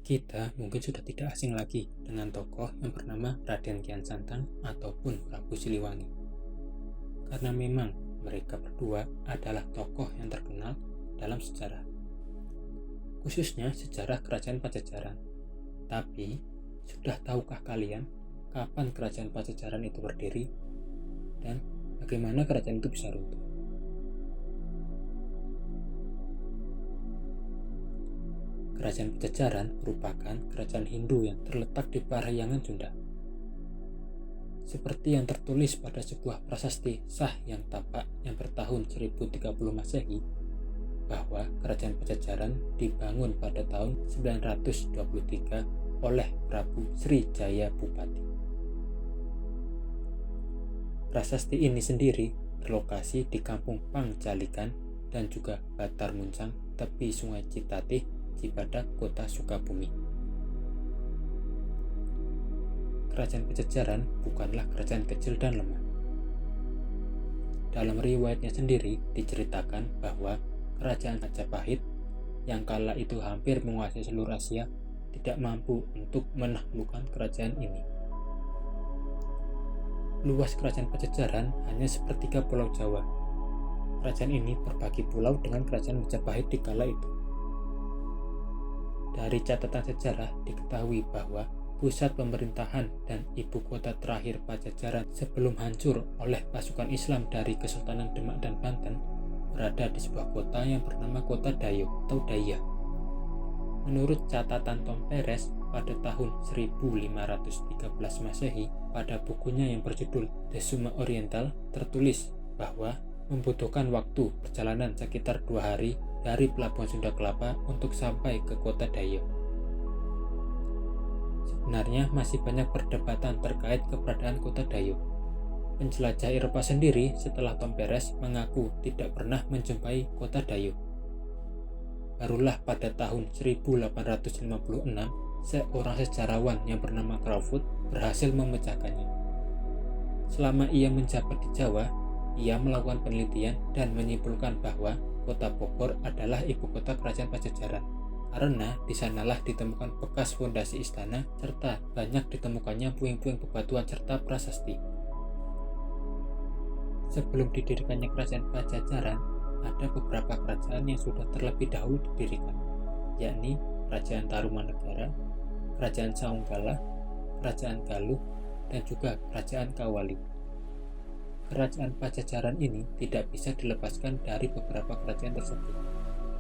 Kita mungkin sudah tidak asing lagi dengan tokoh yang bernama Raden Kian Santang ataupun Prabu Siliwangi. Karena memang mereka berdua adalah tokoh yang terkenal dalam sejarah, khususnya sejarah Kerajaan Pajajaran. Tapi, sudah tahukah kalian kapan Kerajaan Pajajaran itu berdiri dan bagaimana kerajaan itu bisa runtuh? Kerajaan Pajajaran merupakan kerajaan Hindu yang terletak di Parahyangan Sunda. Seperti yang tertulis pada sebuah prasasti Sah Yang Tapak yang bertahun 1030 Masehi, bahwa kerajaan Pajajaran dibangun pada tahun 923 oleh Prabu Sri Jaya Bupati. Prasasti ini sendiri berlokasi di Kampung Pangjalikan dan juga Batar Muncang, tepi Sungai Citatih, Cibadak, Kota Sukabumi. Kerajaan Pajajaran bukanlah kerajaan kecil dan lemah. Dalam riwayatnya sendiri diceritakan bahwa kerajaan Majapahit yang kala itu hampir menguasai seluruh Asia tidak mampu untuk menaklukkan kerajaan ini. Luas kerajaan Pajajaran hanya sepertiga Pulau Jawa. Kerajaan ini berbagi pulau dengan kerajaan Majapahit di kala itu. Dari catatan sejarah diketahui bahwa pusat pemerintahan dan ibu kota terakhir Pajajaran sebelum hancur oleh pasukan Islam dari Kesultanan Demak dan Banten berada di sebuah kota yang bernama Kota Dayo atau Daya. Menurut catatan Tom Perez pada tahun 1513 Masehi, pada bukunya yang berjudul The Suma Oriental tertulis bahwa membutuhkan waktu perjalanan sekitar 2 hari dari Pelabuhan Sunda Kelapa untuk sampai ke Kota Dayo. Sebenarnya masih banyak perdebatan terkait keberadaan Kota Dayo. Penjelajah Eropa sendiri setelah Tom Perez mengaku tidak pernah menjumpai Kota Dayo. Barulah pada tahun 1856 seorang sejarawan yang bernama Crawford berhasil memecahkannya. Selama ia menjabat di Jawa, ia melakukan penelitian dan menyimpulkan bahwa Kota Bogor adalah ibu kota kerajaan Pajajaran, karena di sanalah ditemukan bekas fondasi istana serta banyak ditemukannya puing-puing bebatuan serta prasasti. Sebelum didirikannya kerajaan Pajajaran, ada beberapa kerajaan yang sudah terlebih dahulu didirikan, yakni Kerajaan Tarumanegara, Kerajaan Saunggala, Kerajaan Galuh, dan juga Kerajaan Kawali. Kerajaan Pajajaran ini tidak bisa dilepaskan dari beberapa kerajaan tersebut,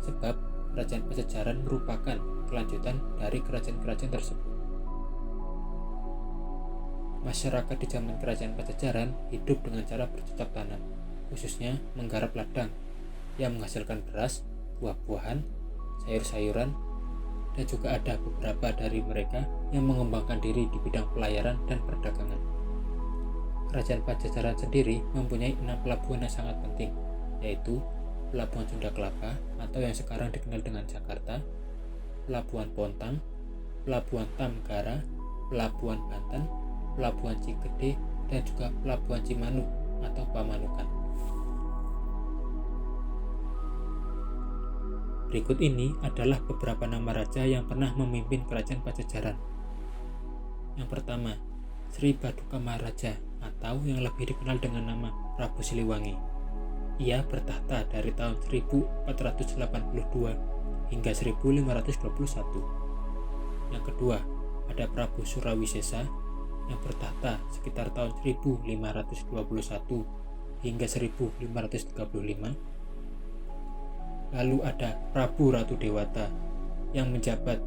sebab Kerajaan Pajajaran merupakan kelanjutan dari kerajaan-kerajaan tersebut. Masyarakat di zaman Kerajaan Pajajaran hidup dengan cara bercocok tanam, khususnya menggarap ladang yang menghasilkan beras, buah-buahan, sayur-sayuran, dan juga ada beberapa dari mereka yang mengembangkan diri di bidang pelayaran dan perdagangan. Kerajaan Pajajaran sendiri mempunyai 6 pelabuhan yang sangat penting, yaitu Pelabuhan Sunda Kelapa atau yang sekarang dikenal dengan Jakarta, Pelabuhan Pontang, Pelabuhan Tamgara, Pelabuhan Banten, Pelabuhan Cigede, dan juga Pelabuhan Cimanuk atau Pamanukan. Berikut ini adalah beberapa nama raja yang pernah memimpin Kerajaan Pajajaran. Yang pertama, Sri Baduka Maharaja atau yang lebih dikenal dengan nama Prabu Siliwangi. Ia bertahta dari tahun 1482 hingga 1521. Yang kedua, ada Prabu Surawisesa yang bertahta sekitar tahun 1521 hingga 1535. Lalu ada Prabu Ratu Dewata yang menjabat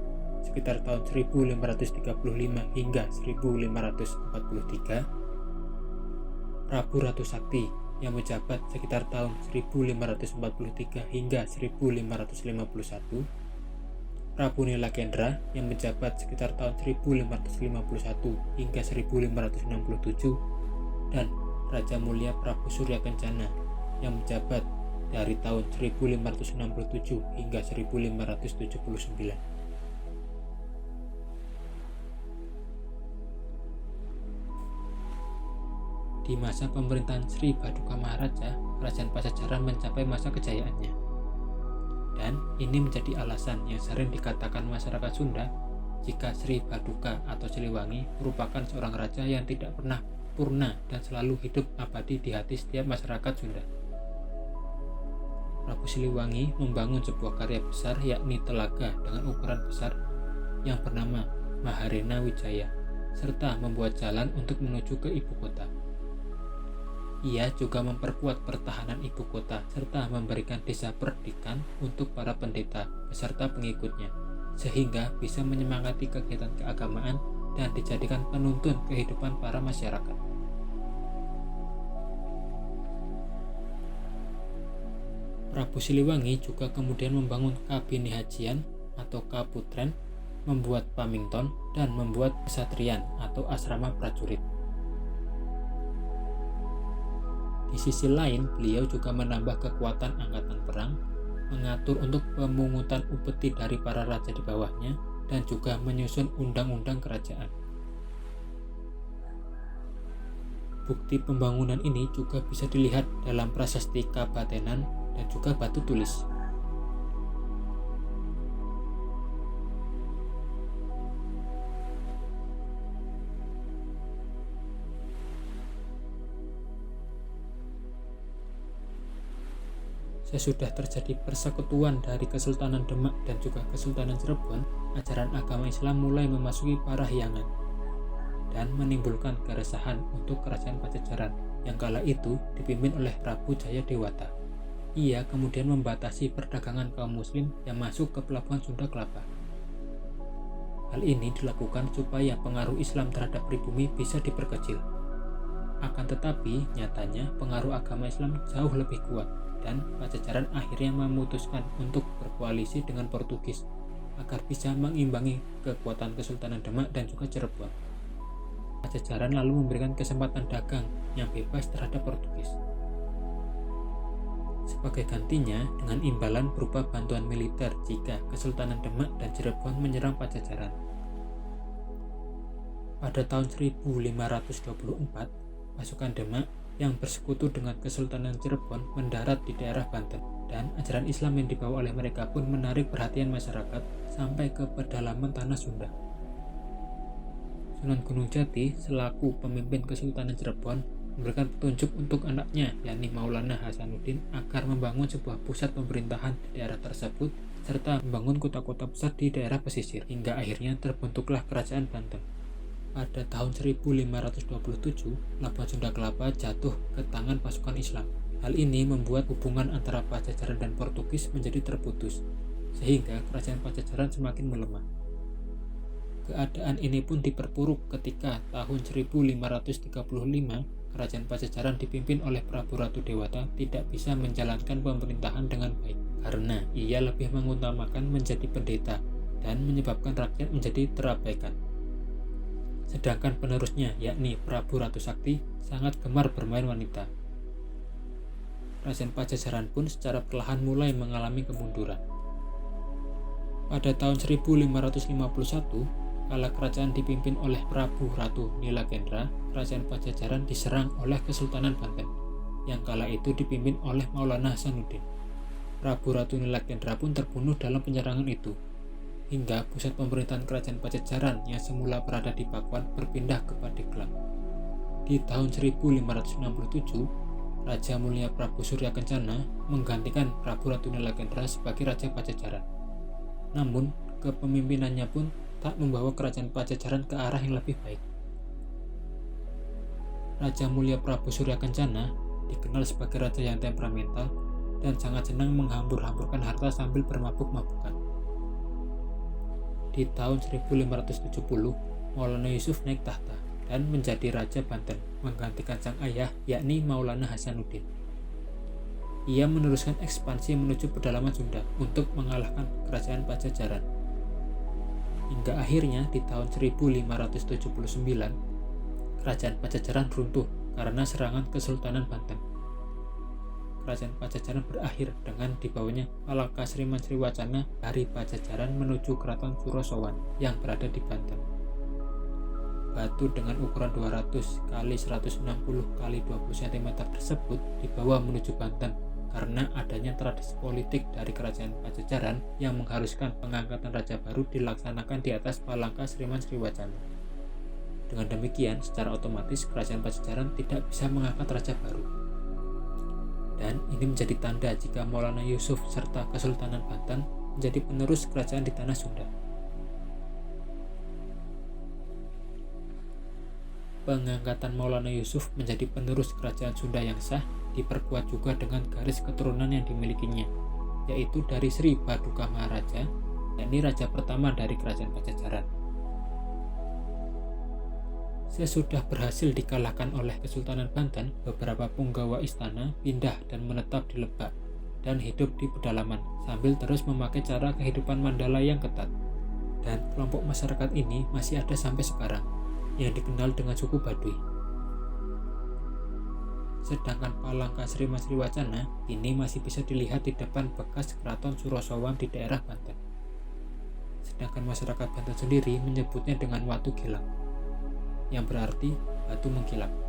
sekitar tahun 1535 hingga 1543. Prabu Ratu Sakti yang menjabat sekitar tahun 1543 hingga 1551. Prabu Nilakendra yang menjabat sekitar tahun 1551 hingga 1567, dan Raja Mulia Prabu Surya Kencana yang menjabat dari tahun 1567 hingga 1579. Di masa pemerintahan Sri Baduka Maharaja, Kerajaan Pajajaran mencapai masa kejayaannya. Dan ini menjadi alasan yang sering dikatakan masyarakat Sunda jika Sri Baduka atau Siliwangi merupakan seorang raja yang tidak pernah purna dan selalu hidup abadi di hati setiap masyarakat Sunda. Prabu Siliwangi membangun sebuah karya besar yakni telaga dengan ukuran besar yang bernama Maharena Wijaya, serta membuat jalan untuk menuju ke ibu kota. Ia juga memperkuat pertahanan ibu kota serta memberikan desa pendidikan untuk para pendeta beserta pengikutnya, sehingga bisa menyemangati kegiatan keagamaan dan dijadikan penuntun kehidupan para masyarakat. Prabu Siliwangi juga kemudian membangun Kabinihajian atau Kaputren, membuat Pamington, dan membuat kesatrian atau asrama prajurit. Di sisi lain, beliau juga menambah kekuatan angkatan perang, mengatur untuk pemungutan upeti dari para raja di bawahnya, dan juga menyusun undang-undang kerajaan. Bukti pembangunan ini juga bisa dilihat dalam prasasti Kabatenan dan juga batu tulis. Sesudah terjadi persekutuan dari Kesultanan Demak dan juga Kesultanan Cirebon, ajaran agama Islam mulai memasuki Parahyangan dan menimbulkan keresahan untuk kerajaan Pajajaran yang kala itu dipimpin oleh Prabu Jayadewata. Ia kemudian membatasi perdagangan kaum muslim yang masuk ke pelabuhan Sunda Kelapa. Hal ini dilakukan supaya pengaruh Islam terhadap pribumi bisa diperkecil. Akan tetapi, nyatanya pengaruh agama Islam jauh lebih kuat, dan Pajajaran akhirnya memutuskan untuk berkoalisi dengan Portugis agar bisa mengimbangi kekuatan Kesultanan Demak dan juga Cirebon. Pajajaran lalu memberikan kesempatan dagang yang bebas terhadap Portugis. Sebagai gantinya, dengan imbalan berupa bantuan militer jika Kesultanan Demak dan Cirebon menyerang Pajajaran. Pada tahun 1524, pasukan Demak yang bersekutu dengan Kesultanan Cirebon mendarat di daerah Banten, dan ajaran Islam yang dibawa oleh mereka pun menarik perhatian masyarakat sampai ke pedalaman tanah Sunda. Sunan Gunung Jati selaku pemimpin Kesultanan Cirebon memberikan petunjuk untuk anaknya yakni Maulana Hasanuddin agar membangun sebuah pusat pemerintahan di daerah tersebut serta membangun kota-kota besar di daerah pesisir, hingga akhirnya terbentuklah Kerajaan Banten. Pada tahun 1527, Labuhan Sunda Kelapa jatuh ke tangan pasukan Islam. Hal ini membuat hubungan antara Pajajaran dan Portugis menjadi terputus, sehingga kerajaan Pajajaran semakin melemah. Keadaan ini pun diperburuk ketika tahun 1535, kerajaan Pajajaran dipimpin oleh Prabu Ratu Dewata tidak bisa menjalankan pemerintahan dengan baik, karena ia lebih mengutamakan menjadi pendeta dan menyebabkan rakyat menjadi terabaikan. Sedangkan penerusnya yakni Prabu Ratu Sakti sangat gemar bermain wanita. Kerajaan Pajajaran pun secara perlahan mulai mengalami kemunduran. Pada tahun 1551, kala kerajaan dipimpin oleh Prabu Ratu Nilakendra, kerajaan Pajajaran diserang oleh Kesultanan Banten, yang kala itu dipimpin oleh Maulana Hasanuddin. Prabu Ratu Nilakendra pun terbunuh dalam penyerangan itu, hingga pusat pemerintahan kerajaan Pajajaran yang semula berada di Pakuan berpindah ke Pandeglang. Di tahun 1567, Raja Mulia Prabu Surya Kencana menggantikan Prabu Ratu Nilakendra sebagai Raja Pajajaran. Namun, kepemimpinannya pun tak membawa kerajaan Pajajaran ke arah yang lebih baik. Raja Mulia Prabu Surya Kencana dikenal sebagai raja yang temperamental dan sangat senang menghambur-hamburkan harta sambil bermabuk-mabukan. Di tahun 1570, Maulana Yusuf naik tahta dan menjadi Raja Banten, menggantikan sang ayah yakni Maulana Hasanuddin. Ia meneruskan ekspansi menuju pedalaman Sunda untuk mengalahkan kerajaan Pajajaran. Hingga akhirnya di tahun 1579, kerajaan Pajajaran runtuh karena serangan Kesultanan Banten. Kerajaan Pajajaran berakhir dengan dibawanya Palaka Sriman Sriwacana dari Pajajaran menuju Keraton Surosowan yang berada di Banten. Batu dengan ukuran 200 x 160 x 20 cm tersebut dibawa menuju Banten karena adanya tradisi politik dari kerajaan Pajajaran yang mengharuskan pengangkatan raja baru dilaksanakan di atas Palangka Sriman Sriwacana. Dengan demikian, secara otomatis kerajaan Pajajaran tidak bisa mengangkat raja baru. Dan ini menjadi tanda jika Maulana Yusuf serta Kesultanan Banten menjadi penerus kerajaan di tanah Sunda. Pengangkatan Maulana Yusuf menjadi penerus kerajaan Sunda yang sah diperkuat juga dengan garis keturunan yang dimilikinya, yaitu dari Sri Baduka Maharaja, yakni raja pertama dari kerajaan Pajajaran. Sesudah berhasil dikalahkan oleh Kesultanan Banten, beberapa punggawa istana pindah dan menetap di Lebak dan hidup di pedalaman sambil terus memakai cara kehidupan Mandala yang ketat. Dan kelompok masyarakat ini masih ada sampai sekarang, yang dikenal dengan suku Baduy. Sedangkan Palangka Sriman Sriwacana ini masih bisa dilihat di depan bekas Keraton Surosowan di daerah Banten. Sedangkan masyarakat Banten sendiri menyebutnya dengan Watu Gilang, yang berarti batu mengkilap.